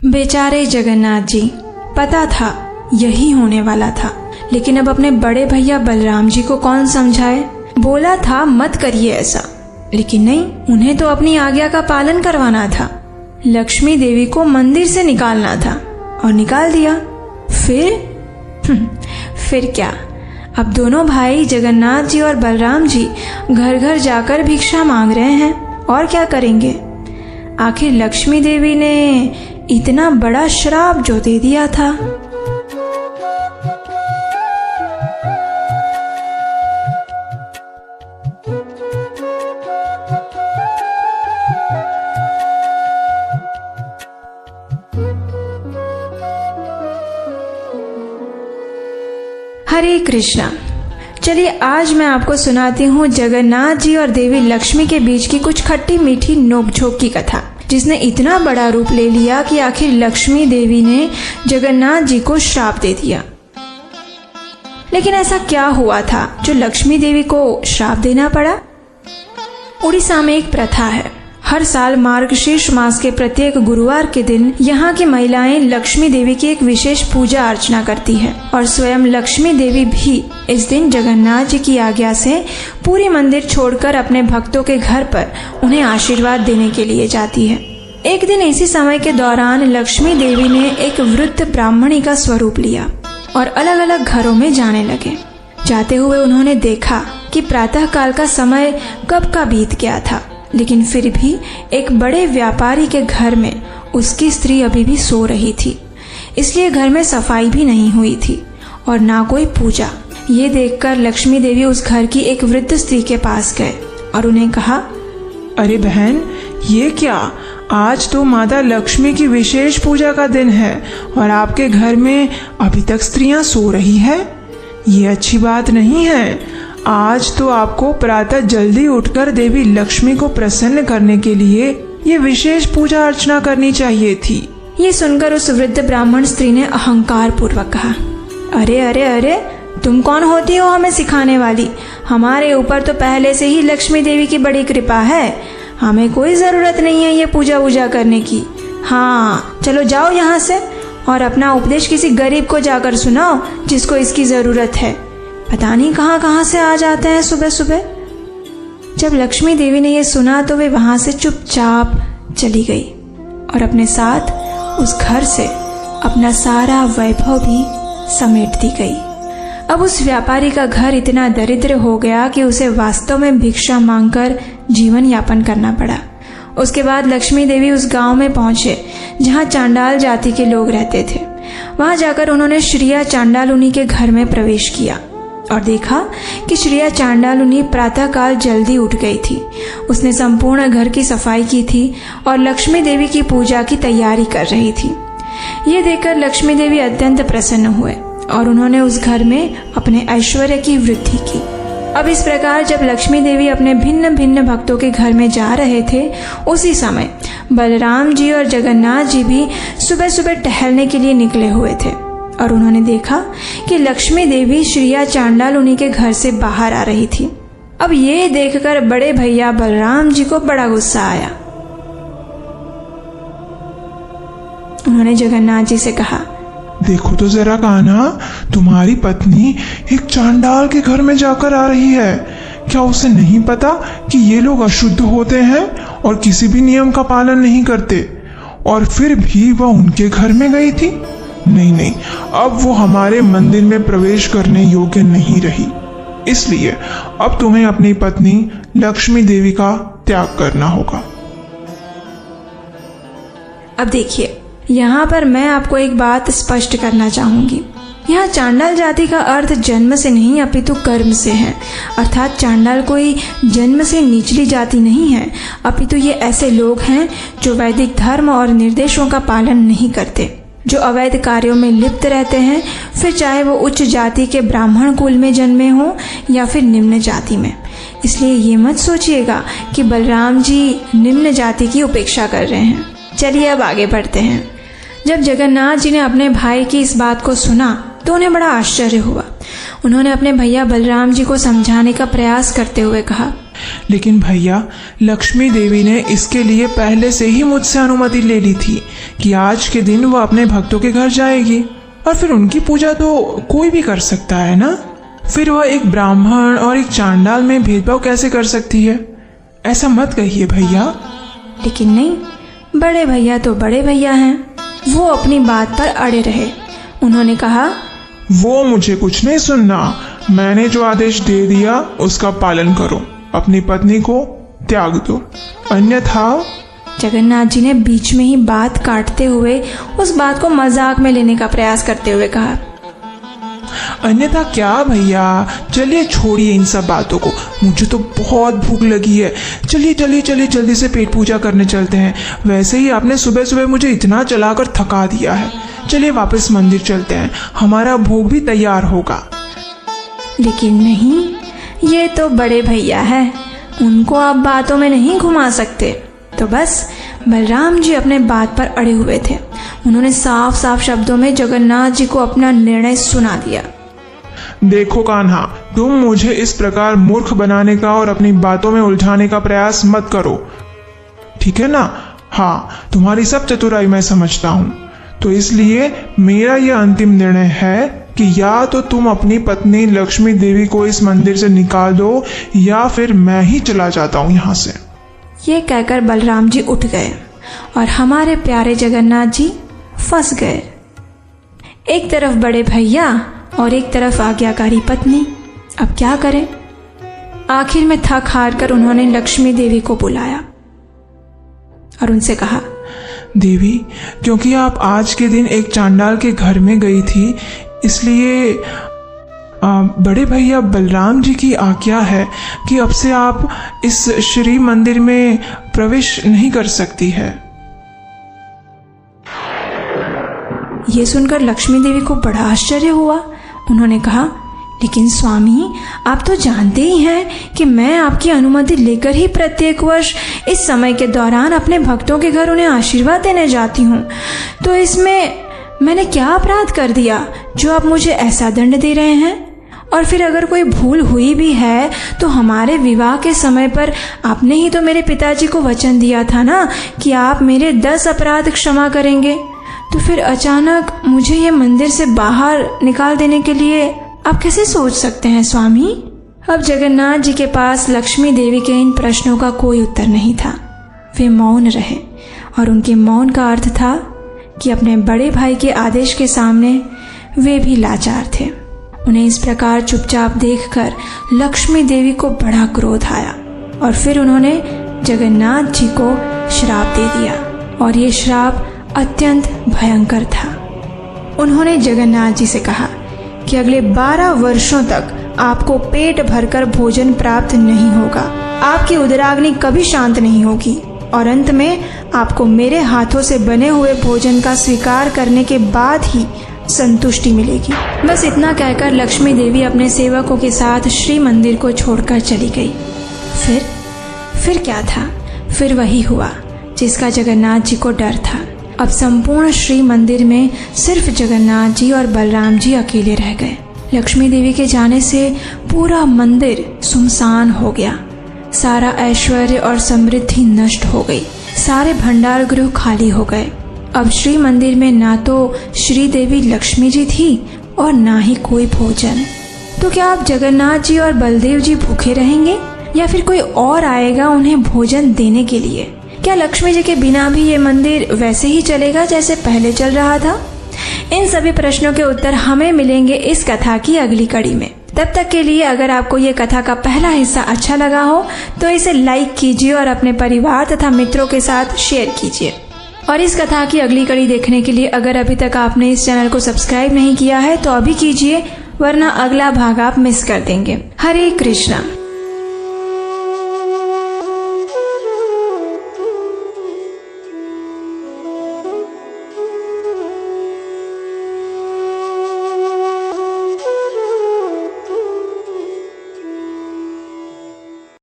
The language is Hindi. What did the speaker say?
बेचारे जगन्नाथ जी, पता था यही होने वाला था, लेकिन अब अपने बड़े भैया बलराम जी को कौन समझाए। बोला था मत करिए ऐसा, लेकिन नहीं, उन्हें तो अपनी आज्ञा का पालन करवाना था। लक्ष्मी देवी को मंदिर से निकालना था और निकाल दिया। फिर क्या, अब दोनों भाई जगन्नाथ जी और बलराम जी घर घर जाकर भिक्षा मांग रहे हैं। और क्या करेंगे? आखिर लक्ष्मी देवी ने इतना बड़ा श्राप जो दे दिया था। हरे कृष्णा। चलिए आज मैं आपको सुनाती हूँ जगन्नाथ जी और देवी लक्ष्मी के बीच की कुछ खट्टी मीठी नोकझोंक की कथा, जिसने इतना बड़ा रूप ले लिया कि आखिर लक्ष्मी देवी ने जगन्नाथ जी को श्राप दे दिया। लेकिन ऐसा क्या हुआ था जो लक्ष्मी देवी को श्राप देना पड़ा? उड़ीसा में एक प्रथा है, हर साल मार्गशीर्ष मास के प्रत्येक गुरुवार के दिन यहाँ की महिलाएं लक्ष्मी देवी की एक विशेष पूजा अर्चना करती है और स्वयं लक्ष्मी देवी भी इस दिन जगन्नाथ जी की आज्ञा से पूरी मंदिर छोड़कर अपने भक्तों के घर पर उन्हें आशीर्वाद देने के लिए जाती है। एक दिन इसी समय के दौरान लक्ष्मी देवी ने एक वृद्ध ब्राह्मणी का स्वरूप लिया और अलग अलग घरों में जाने लगे। जाते हुए उन्होंने देखा कि प्रातः काल का समय कब का बीत गया था, लेकिन फिर भी एक बड़े व्यापारी के घर में उसकी स्त्री अभी भी सो रही थी, इसलिए घर में सफाई भी नहीं हुई थी और ना कोई पूजा। ये देखकर लक्ष्मी देवी उस घर की एक वृद्ध स्त्री के पास गए और उन्हें कहा, अरे बहन, ये क्या, आज तो माता लक्ष्मी की विशेष पूजा का दिन है और आपके घर में अभी तक स्त्रियां सो रही है। ये अच्छी बात नहीं है। आज तो आपको प्रातः जल्दी उठकर देवी लक्ष्मी को प्रसन्न करने के लिए ये विशेष पूजा अर्चना करनी चाहिए थी। ये सुनकर उस वृद्ध ब्राह्मण स्त्री ने अहंकार पूर्वक कहा, अरे अरे अरे, तुम कौन होती हो हमें सिखाने वाली? हमारे ऊपर तो पहले से ही लक्ष्मी देवी की बड़ी कृपा है, हमें कोई जरूरत नहीं है ये पूजा वूजा करने की। हाँ, चलो जाओ यहाँ से और अपना उपदेश किसी गरीब को जाकर सुनाओ जिसको इसकी जरूरत है। पता नहीं कहाँ कहाँ से आ जाते हैं सुबह सुबह। जब लक्ष्मी देवी ने यह सुना तो वे वहां से चुपचाप चली गई और अपने साथ उस घर से अपना सारा वैभव भी समेट दी गई। अब उस व्यापारी का घर इतना दरिद्र हो गया कि उसे वास्तव में भिक्षा मांगकर जीवन यापन करना पड़ा। उसके बाद लक्ष्मी देवी उस गांव में पहुंचे जहां चांडाल जाति के लोग रहते थे। वहां जाकर उन्होंने श्रिया चांडालुनी के घर में प्रवेश किया और देखा कि श्रिया चांडालुनी प्रातःकाल जल्दी उठ गई थी। उसने संपूर्ण घर की सफाई की थी और लक्ष्मी देवी की पूजा की तैयारी कर रही थी। ये देखकर लक्ष्मी देवी अत्यंत प्रसन्न हुए और उन्होंने उस घर में अपने ऐश्वर्य की वृद्धि की। अब इस प्रकार जब लक्ष्मी देवी अपने भिन्न भिन्न भक्तों के घर में जा रहे थे, उसी समय बलराम जी और जगन्नाथ जी भी सुबह सुबह टहलने के लिए निकले हुए थे और उन्होंने देखा कि लक्ष्मी देवी श्रिया चांडालुनी के घर से बाहर आ रही थी। अब ये देखकर बड़े भैया बलराम जी को बड़ा गुस्सा आया। उन्होंने जगन्नाथ जी से कहा, देखो तो जरा कान्हा, तुम्हारी पत्नी एक चांडाल के घर में जाकर आ रही है। क्या उसे नहीं पता कि ये लोग अशुद्ध होते हैं और किसी भी नियम का पालन नहीं करते? और फिर भी वह उनके घर में गई थी। नहीं, अब वो हमारे मंदिर में प्रवेश करने योग्य नहीं रही। इसलिए अब तुम्हें अपनी पत्नी लक्ष्मी देवी का त्याग करना होगा। अब देखिए, यहाँ पर मैं आपको एक बात स्पष्ट करना चाहूंगी। यहाँ चांडाल जाति का अर्थ जन्म से नहीं अपितु कर्म से है। अर्थात चांडाल कोई जन्म से निचली जाति नहीं है, अपितु ये ऐसे लोग हैं जो वैदिक धर्म और निर्देशों का पालन नहीं करते, जो अवैध कार्यों में लिप्त रहते हैं, फिर चाहे वो उच्च जाति के ब्राह्मण कुल में जन्मे हों या फिर निम्न जाति में। इसलिए ये मत सोचिएगा कि बलराम जी निम्न जाति की उपेक्षा कर रहे हैं। चलिए अब आगे बढ़ते हैं। जब जगन्नाथ जी ने अपने भाई की इस बात को सुना तो उन्हें बड़ा आश्चर्य हुआ। उन्होंने अपने भैया बलराम जी को समझाने का प्रयास करते हुए कहा, लेकिन भैया, लक्ष्मी देवी ने इसके लिए पहले से ही मुझसे अनुमति ले ली थी कि आज के दिन वह अपने भक्तों के घर जाएगी, और फिर उनकी पूजा तो कोई भी कर सकता है ना। फिर वह एक ब्राह्मण और एक चांडाल में भेदभाव कैसे कर सकती है? ऐसा मत कहिए भैया। लेकिन नहीं, बड़े भैया तो बड़े भैया हैं। वो अपनी बात पर अड़े रहे। उन्होंने कहा, वो मुझे कुछ नहीं सुनना। मैंने जो आदेश दे दिया उसका पालन करो, अपनी पत्नी को त्याग दो, अन्यथा। जगन्नाथ जी ने बीच में ही बात काटते हुए उस बात को मजाक में लेने का प्रयास करते हुए कहा, अन्यथा क्या भैया? चलिए छोड़िए इन सब बातों को, मुझे तो बहुत भूख लगी है। चलिए चलिए चलिए जल्दी से पेट पूजा करने चलते हैं। वैसे ही आपने सुबह सुबह मुझे इतना चलाकर थका दिया है। चलिए वापस मंदिर चलते हैं, हमारा भोग भी तैयार होगा। लेकिन नहीं, ये तो बड़े भैया है, उनको आप बातों में नहीं घुमा सकते। तो बस बलराम जी अपने बात पर अड़े हुए थे। उन्होंने साफ साफ शब्दों में जगन्नाथ जी को अपना निर्णय सुना दिया। देखो कान्हा, तुम मुझे इस प्रकार मूर्ख बनाने का और अपनी बातों में उलझाने का प्रयास मत करो, ठीक है ना? हाँ, तुम्हारी सब चतुराई मैं समझता हूँ। तो इसलिए मेरा यह अंतिम निर्णय है कि या तो तुम अपनी पत्नी लक्ष्मी देवी को इस मंदिर से निकाल दो, या फिर मैं ही चला जाता हूँ यहाँ से। ये कहकर बलराम जी उठ गए और हमारे प्यारे जगन्नाथ जी फंस गए। एक तरफ बड़े भैया और एक तरफ आज्ञाकारी पत्नी। अब क्या करें? आखिर में थक हार कर उन्होंने लक्ष्मी देवी को बुलाया और उनसे कहा, देवी, क्योंकि आप आज के दिन एक चांडाल के घर में गई थी, इसलिए बड़े भैया बलराम जी की आज्ञा है कि अब से आप इस श्री मंदिर में प्रवेश नहीं कर सकती है। ये सुनकर लक्ष्मी देवी को बड़ा आश्चर्य हुआ। उन्होंने कहा, लेकिन स्वामी, आप तो जानते ही हैं कि मैं आपकी अनुमति लेकर ही प्रत्येक वर्ष इस समय के दौरान अपने भक्तों के घर उन्हें आशीर्वाद देने जाती हूँ। तो इसमें मैंने क्या अपराध कर दिया जो आप मुझे ऐसा दंड दे रहे हैं? और फिर अगर कोई भूल हुई भी है तो हमारे विवाह के समय पर आपने ही तो मेरे पिताजी को वचन दिया था ना कि आप मेरे 10 अपराध क्षमा करेंगे। तो फिर अचानक मुझे ये मंदिर से बाहर निकाल देने के लिए आप कैसे सोच सकते हैं स्वामी? अब जगन्नाथ जी के पास लक्ष्मी देवी के इन प्रश्नों का कोई उत्तर नहीं था। वे मौन रहे और उनके मौन का अर्थ था कि अपने बड़े भाई के आदेश के सामने वे भी लाचार थे। उन्हें इस प्रकार चुपचाप देखकर लक्ष्मी देवी को बड़ा क्रोध आया और फिर उन्होंने जगन्नाथ जी को श्राप दे दिया, और ये श्राप अत्यंत भयंकर था। उन्होंने जगन्नाथ जी से कहा कि अगले 12 वर्षों तक आपको पेट भरकर भोजन प्राप्त नहीं होगा, आपकी उदराग्नि कभी शांत नहीं होगी, और अंत में आपको मेरे हाथों से बने हुए भोजन का स्वीकार करने के बाद ही संतुष्टि मिलेगी। बस इतना कहकर लक्ष्मी देवी अपने सेवकों के साथ श्री मंदिर को छोड़कर चली गई। फिर क्या था? फिर वही हुआ जिसका जगन्नाथ जी को डर था। अब संपूर्ण श्री मंदिर में सिर्फ जगन्नाथ जी और बलराम जी अकेले रह गए। लक्ष्मी देवी के जाने से पूरा मंदिर सुनसान हो गया। सारा ऐश्वर्य और समृद्धि नष्ट हो गई। सारे भंडार गृह खाली हो गए। अब श्री मंदिर में ना तो श्री देवी लक्ष्मी जी थी और ना ही कोई भोजन। तो क्या अब जगन्नाथ जी और बलदेव जी भूखे रहेंगे या फिर कोई और आएगा उन्हें भोजन देने के लिए? क्या लक्ष्मी जी के बिना भी ये मंदिर वैसे ही चलेगा जैसे पहले चल रहा था? इन सभी प्रश्नों के उत्तर हमें मिलेंगे इस कथा की अगली कड़ी में। तब तक के लिए अगर आपको ये कथा का पहला हिस्सा अच्छा लगा हो तो इसे लाइक कीजिए और अपने परिवार तथा मित्रों के साथ शेयर कीजिए। और इस कथा की अगली कड़ी देखने के लिए अगर अभी तक आपने इस चैनल को सब्सक्राइब नहीं किया है तो अभी कीजिए, वरना अगला भाग आप मिस कर देंगे। हरे कृष्णा।